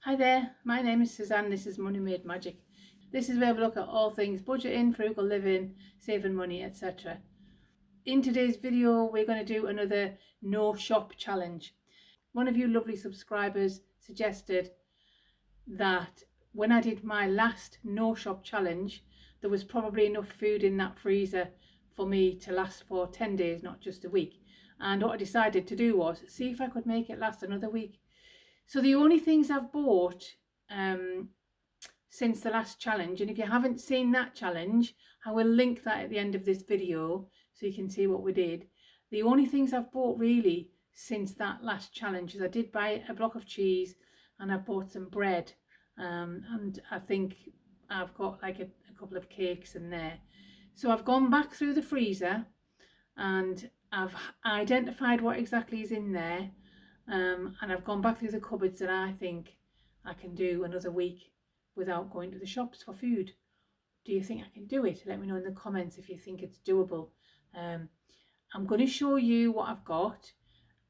Hi there, my name is Suzanne. This is Money Made Magic. This is where we look at all things budgeting, frugal living, saving money, etc. In today's video, we're going to do another no shop challenge. One of you lovely subscribers suggested that when I did my last no shop challenge, there was probably enough food in that freezer for me to last for 10 days, not just a week. And what I decided to do was see if I could make it last another week. So the only things I've bought since the last challenge, and if you haven't seen that challenge, I will link that at the end of this video so you can see what we did. The only things I've bought really since that last challenge is I did buy a block of cheese and I bought some bread, and I think I've got like a couple of cakes in there. So I've gone back through the freezer and I've identified what exactly is in there, and I've gone back through the cupboards and I think I can do another week without going to the shops for food. Do you think I can do it? Let me know in the comments if you think it's doable. I'm going to show you what I've got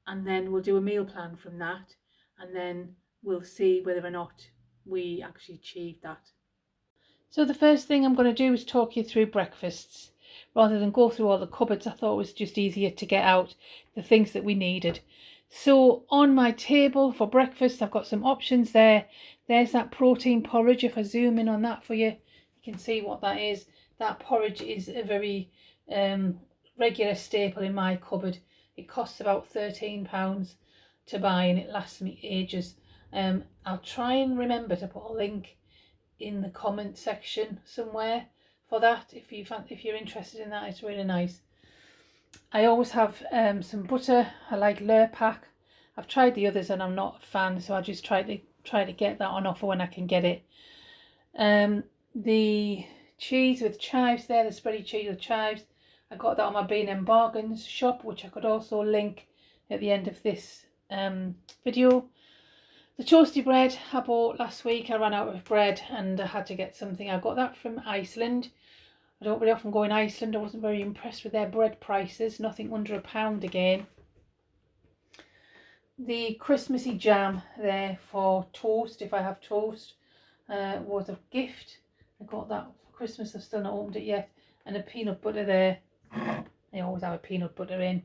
and then we'll do a meal plan from that, and then we'll see whether or not we actually achieve that. So the first thing I'm going to do is talk you through breakfasts. Rather than go through all the cupboards, I thought it was just easier to get out the things that we needed. So on my table for breakfast, I've got some options there. There's that protein porridge. If I zoom in on that for you, you can see what that is. That porridge is a very regular staple in my cupboard. It costs about £13 to buy and it lasts me ages. I'll try and remember to put a link in the comment section somewhere for that if you're interested in that. It's really nice. I always have some butter. I like Lurpak. I've tried the others and I'm not a fan, so I just try to get that on offer when I can get it. The cheese with chives there, the spready cheese with chives, I got that on my B&M Bargains shop, which I could also link at the end of this video. The toasty bread I bought last week. I ran out of bread and I had to get something. I got that from Iceland. I don't very often go in Iceland. I wasn't very impressed with their bread prices. Nothing under £1 again. The Christmassy jam there for toast, if I have toast, was a gift. I got that for Christmas. I've still not opened it yet. And a peanut butter there. I always have a peanut butter in.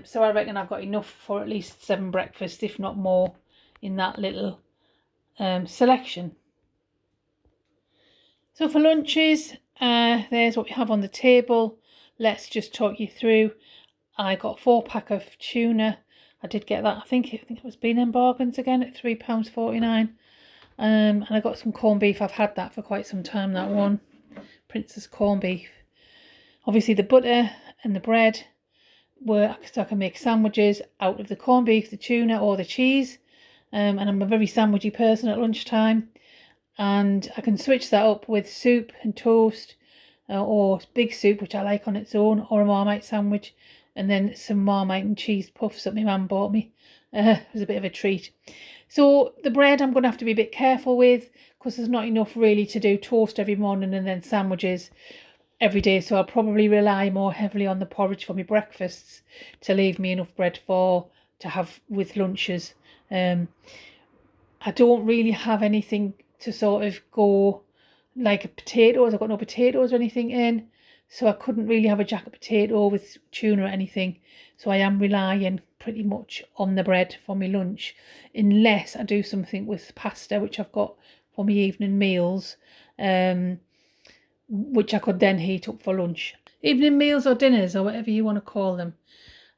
So I reckon I've got enough for at least 7 breakfasts, if not more, in that little selection. So for lunches, there's what we have on the table. Let's just talk you through. I got a 4-pack of tuna. I did get that. I think it was B&M Bargains again at £3.49. And I got some corned beef. I've had that for quite some time, that one. Prince's corned beef. Obviously the butter and the bread were so I can make sandwiches out of the corned beef, the tuna or the cheese. And I'm a very sandwichy person at lunchtime. And I can switch that up with soup and toast, or big soup, which I like on its own, or a Marmite sandwich, and then some Marmite and cheese puffs that my mum bought me. It was a bit of a treat. So the bread I'm going to have to be a bit careful with because there's not enough really to do toast every morning and then sandwiches every day. So I'll probably rely more heavily on the porridge for my breakfasts to leave me enough bread to have with lunches. I don't really have anything to sort of go like potatoes. I've got no potatoes or anything in, so I couldn't really have a jacket potato with tuna or anything. So I am relying pretty much on the bread for my lunch, unless I do something with pasta, which I've got for my evening meals, which I could then heat up for lunch. Evening meals or dinners or whatever you want to call them.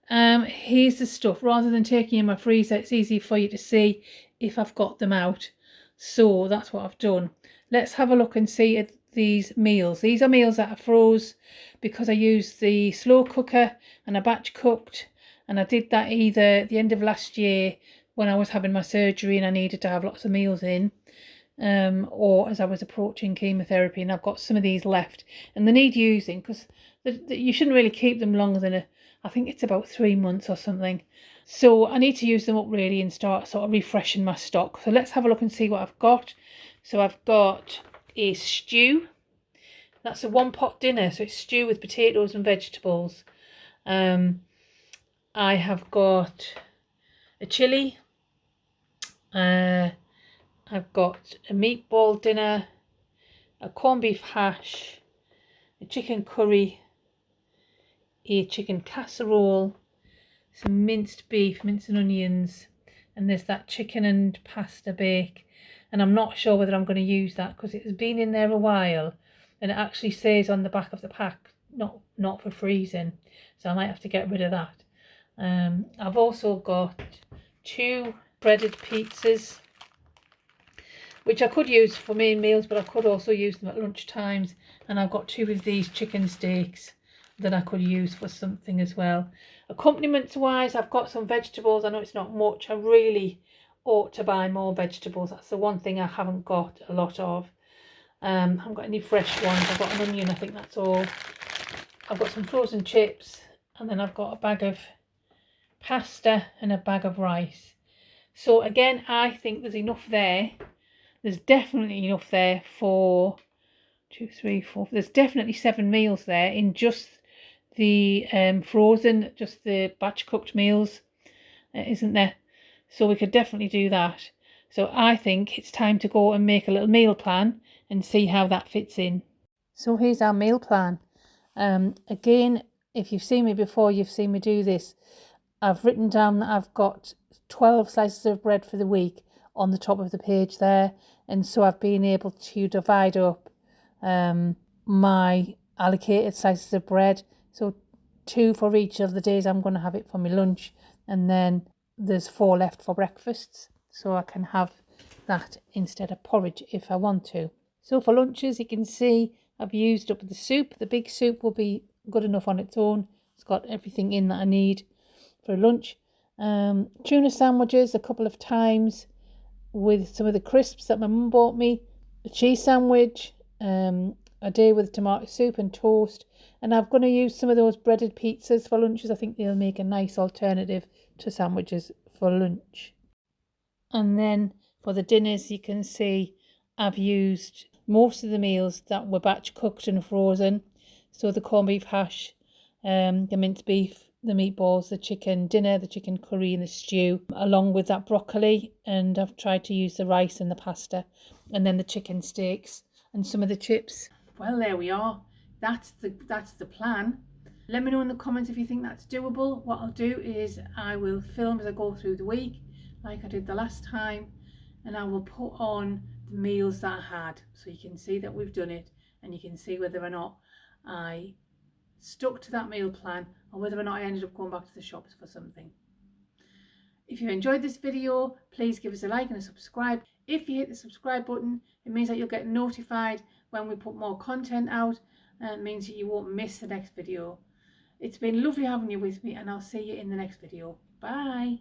Here's the stuff. Rather than taking in my freezer, it's easy for you to see if I've got them out. So that's what I've done. Let's have a look and see at these meals. These are meals that I froze because I used the slow cooker and I batch cooked, and I did that either at the end of last year when I was having my surgery and I needed to have lots of meals in, or as I was approaching chemotherapy, and I've got some of these left and they need using because you shouldn't really keep them longer than I think it's about 3 months or something. So I need to use them up really and start sort of refreshing my stock. So let's have a look and see what I've got. So I've got a stew. That's a 1-pot dinner. So it's stew with potatoes and vegetables. I have got a chilli, I've got a meatball dinner, a corned beef hash, a chicken curry, a chicken casserole, some minced beef, minced and onions, and there's that chicken and pasta bake. And I'm not sure whether I'm going to use that because it has been in there a while, and it actually says on the back of the pack not for freezing, so I might have to get rid of that. I've also got 2 breaded pizzas, which I could use for main meals, but I could also use them at lunch times. And I've got 2 of these chicken steaks that I could use for something as well. Accompaniments wise, I've got some vegetables. I know it's not much. I really ought to buy more vegetables. That's the one thing I haven't got a lot of. I haven't got any fresh ones. I've got an onion, I think that's all. I've got some frozen chips, and then I've got a bag of pasta and a bag of rice. So again, I think there's enough there. There's definitely enough there for 2, 3, 4. There's definitely 7 meals there in just the frozen, just the batch cooked meals, isn't there? So we could definitely do that. So I think it's time to go and make a little meal plan and see how that fits in. So here's our meal plan. Again, if you've seen me before, you've seen me do this. I've written down that I've got 12 slices of bread for the week on the top of the page there, and so I've been able to divide up my allocated slices of bread, so 2 for each of the days I'm going to have it for my lunch, and then there's 4 left for breakfasts, so I can have that instead of porridge if I want to. So for lunches, you can see I've used up the soup. The big soup will be good enough on its own. It's got everything in that I need for lunch. Tuna sandwiches a couple of times with some of the crisps that my mum bought me, a cheese sandwich, a day with tomato soup and toast, and I'm going to use some of those breaded pizzas for lunches. I think they'll make a nice alternative to sandwiches for lunch. And then for the dinners, you can see I've used most of the meals that were batch cooked and frozen. So the corned beef hash, the minced beef, the meatballs, the chicken dinner, the chicken curry and the stew, along with that broccoli, and I've tried to use the rice and the pasta, and then the chicken steaks and some of the chips. Well, there we are. That's the plan. Let me know in the comments if you think that's doable. What I'll do is I will film as I go through the week, like I did the last time, and I will put on the meals that I had, so you can see that we've done it, and you can see whether or not I stuck to that meal plan or whether or not I ended up going back to the shops for something. If you enjoyed this video, please give us a like and a subscribe. If you hit the subscribe button, it means that you'll get notified when we put more content out, and it means that you won't miss the next video. It's been lovely having you with me, and I'll see you in the next video. Bye.